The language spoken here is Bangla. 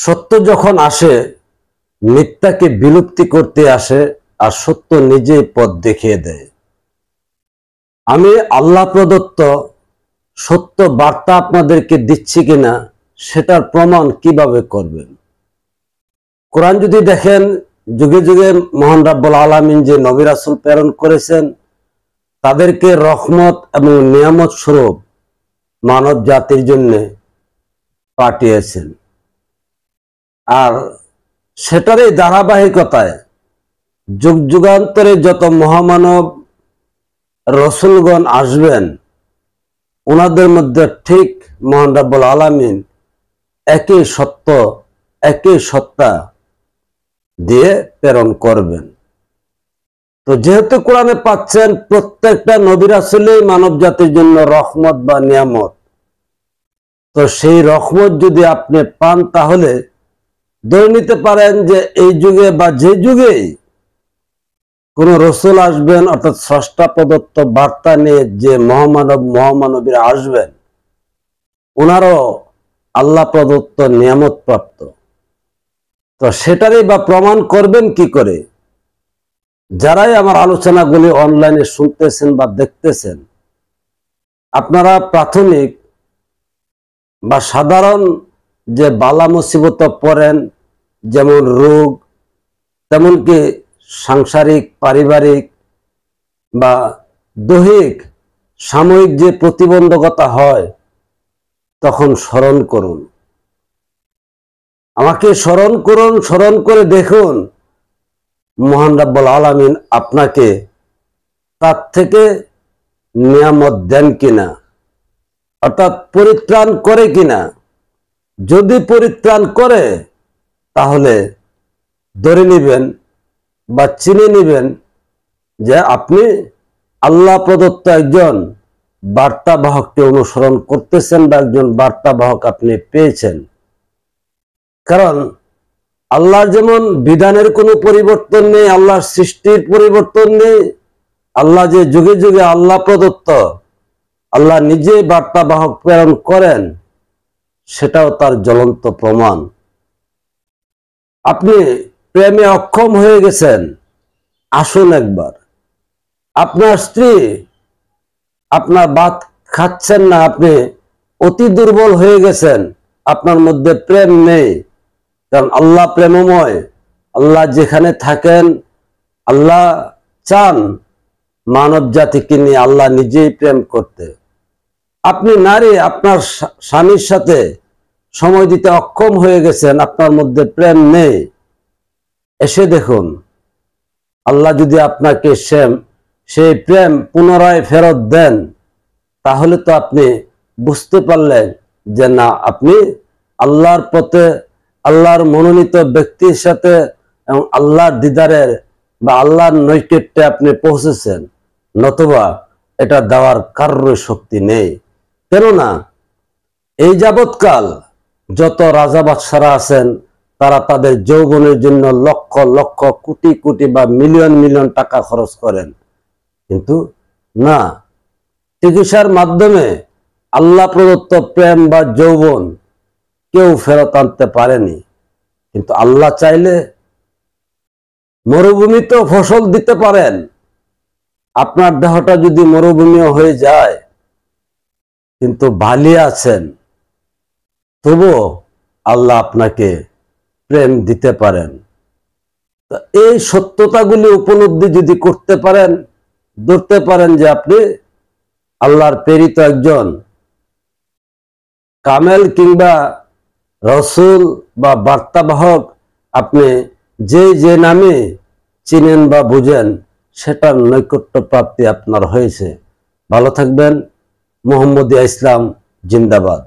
সত্য যখন আসে মিথ্যাকে বিলুপ্তি করতে আসে, আর সত্য নিজেই পথ দেখিয়ে দেয়। আমি আল্লাহ প্রদত্ত সত্য বার্তা আপনাদেরকে দিচ্ছি কিনা সেটার প্রমাণ কিভাবে করবেন? কোরআন যদি দেখেন, যুগে যুগে মহান রাব্বুল আলামিন যে নবী রাসূল প্রেরণ করেছেন তাদেরকে রহমত এবং নিয়ামত স্বরূপ মানব জাতির জন্য পাঠিয়েছেন। আর সেটারই ধারাবাহিকতায় যুগ যুগান্তরে যত মহামানব রসুলগণ আসবেন, ওনাদের মধ্যে ঠিক মহান রাব্বুল আলামিন একই সত্য একই সত্তা দিয়ে প্রেরণ করবেন। তো যেহেতু কোরআনে পাচ্ছেন প্রত্যেকটা নবী রাসূলই মানব জাতির জন্য রহমত বা নিয়ামত, তো সেই রহমত যদি আপনি পান তাহলে ধরে নিতে পারেন যে এই যুগে বা যে যুগেই কোন রসুল আসবেন, অর্থাৎ স্রষ্টা প্রদত্ত বার্তা নিয়ে যে মহামানবীরা আসবেন, ওনারও আল্লাহ প্রদত্ত নিয়ামত প্রাপ্ত। তো সেটারই বা প্রমাণ করবেন কি করে? যারাই আমার আলোচনাগুলি অনলাইনে শুনতেছেন বা দেখতেছেন, আপনারা প্রাথমিক বা সাধারণ যে বালা মুসিবত পড়েন, যেমন রোগ, তেমনকি সাংসারিক পারিবারিক বা দৈহিক সাময়িক যে প্রতিবন্ধকতা হয়, তখন স্মরণ করুন, আমাকে স্মরণ করুন। স্মরণ করে দেখুন মহান রাব্বুল আলামিন আপনাকে তার থেকে নিয়ামত দেন কিনা, অর্থাৎ পরিত্রাণ করে কিনা। যদি পরিত্রাণ করে তাহলে ধরে নিবেন বা চিনে নিবেন যে আপনি আল্লাহ প্রদত্ত একজন বার্তাবাহককে অনুসরণ করতেছেন বা একজন বার্তাবাহক আপনি পেয়েছেন। কারণ আল্লাহর যেমন বিধানের কোনো পরিবর্তন নেই, আল্লাহর সৃষ্টির পরিবর্তন নেই, আল্লাহ যে যুগে যুগে আল্লাহ প্রদত্ত, আল্লাহ নিজে বার্তাবাহক প্রেরণ করেন, সেটাও তার জ্বলন্ত প্রমাণ। আপনি প্রেমে অক্ষম হয়ে গেছেন, আসুন একবার। আপনার স্ত্রী আপনার ভাত খাচ্ছেন না, আপনি অতি দুর্বল হয়ে গেছেন, আপনার মধ্যে প্রেম নেই, কারণ আল্লাহ প্রেমময়। আল্লাহ যেখানে থাকেন, আল্লাহ চান মানব জাতিকে নিয়ে আল্লাহ নিজেই প্রেম করতে। আপনি নারী, আপনার স্বামীর সাথে সময় দিতে অক্ষম হয়ে গেছেন, আপনার মধ্যে প্রেম নেই, এসে দেখুন আল্লাহ যদি আপনাকে সেই প্রেম পুনরায় ফেরত দেন, তাহলে তো আপনি বুঝতে পারলেন যে না, আপনি আল্লাহর পথে, আল্লাহর মনোনীত ব্যক্তির সাথে এবং আল্লাহর দিদারের বা আল্লাহর নৈকট্যে আপনি পৌঁছেছেন। নতুবা এটা দেওয়ার কারোর শক্তি নেই। কেননা এই যাবৎকাল যত রাজা বাদশারা আছেন, তারা তাদের যৌবনের জন্য লক্ষ লক্ষ কোটি কোটি বা মিলিয়ন মিলিয়ন টাকা খরচ করেন, কিন্তু না, চিকিৎসার মাধ্যমে আল্লাহ প্রদত্ত প্রেম বা যৌবন কেউ ফেরত আনতে পারেনি। কিন্তু আল্লাহ চাইলে মরুভূমিতে ফসল দিতে পারেন। আপনার দেহটা যদি মরুভূমি হয়ে যায় কিন্তু ভালো আছেন, তবুও আল্লাহ আপনাকে প্রেম দিতে পারেন। তো এই সত্যতাগুলি উপলব্ধি যদি করতে পারেন, ধরতে পারেন যে আপনি আল্লাহর প্রেরিত একজন কামেল কিংবা রসুল বা বার্তাবাহক, আপনি যে নামে চিনেন বা বুঝেন, সেটার নৈকট্য প্রাপ্তি আপনার হয়েছে। ভালো থাকবেন। মুহাম্মদিয়া ইসলাম জিন্দাবাদ।